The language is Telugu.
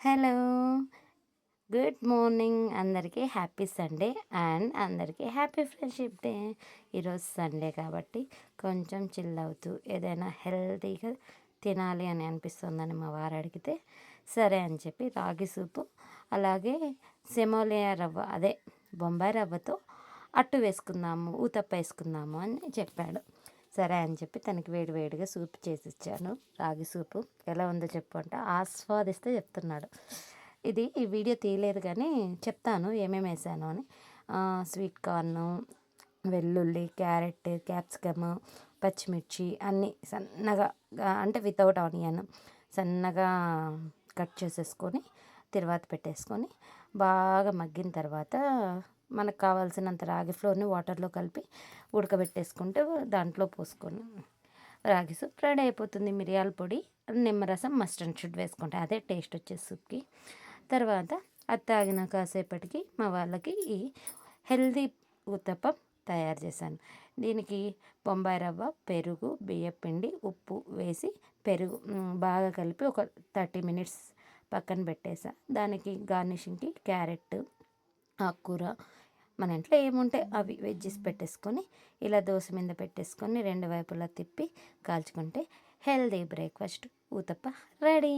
హలో! గుడ్ మార్నింగ్ అందరికీ హ్యాపీ సండే అండ్ అందరికీ హ్యాపీ ఫ్రెండ్షిప్ డే. ఈరోజు సండే కాబట్టి కొంచెం చిల్ అవుతూ ఏదైనా హెల్తీగా తినాలి అని అనిపిస్తుందని మా వారు అడిగితే సరే అని చెప్పి రాగి సూపు అలాగే సెమోలియా రవ్వ అదే బొంబాయి రవ్వతో అట్టు వేసుకుందాము ఊతప్ప వేసుకుందాము అని చెప్పాడు. సరే అని చెప్పి తనకి వేడివేడిగా సూప్ చేసి ఇచ్చాను. రాగి సూపు ఎలా ఉందో చెప్పు అంటే ఆస్వాదిస్తే చెప్తున్నాడు. ఈ వీడియో తీయలేదు కానీ చెప్తాను ఏమేమి వేసాను అని. స్వీట్ కార్ను, వెల్లుల్లి, క్యారెట్, క్యాప్సికమ్, పచ్చిమిర్చి అన్నీ సన్నగా అంటే వితౌట్ ఆనియన్ సన్నగా కట్ చేసేసుకొని తర్వాత పెట్టేసుకొని బాగా మగ్గిన తర్వాత మనకు కావాల్సినంత రాగి ఫ్లోర్ని వాటర్లో కలిపి ఉడకబెట్టేసుకుంటే దాంట్లో పోసుకొని రాగి సూప్ రెడీ అయిపోతుంది. మిరియాల పొడి, నిమ్మరసం, మస్టర్డ్ అండ్ షుడ్ వేసుకుంటే అదే టేస్ట్ వచ్చే సూప్కి. తర్వాత అది తాగిన కాసేపటికి మా వాళ్ళకి ఈ హెల్దీ ఉత్తప్పం తయారు చేశాను. దీనికి బొంబాయి రవ్వ, పెరుగు, బియ్యపిండి, ఉప్పు వేసి పెరుగు బాగా కలిపి ఒక 30 మినిట్స్ పక్కన పెట్టేసా. దానికి గార్నిషింగ్కి క్యారెట్, ఆకుకూర మన ఇంట్లో ఏముంటే అవి వెజ్జెస్ పెట్టేసుకొని ఇలా దోశ మీద పెట్టేసుకొని రెండు వైపులా తిప్పి కాల్చుకుంటే హెల్దీ బ్రేక్ఫాస్ట్ ఊతప్ప రెడీ.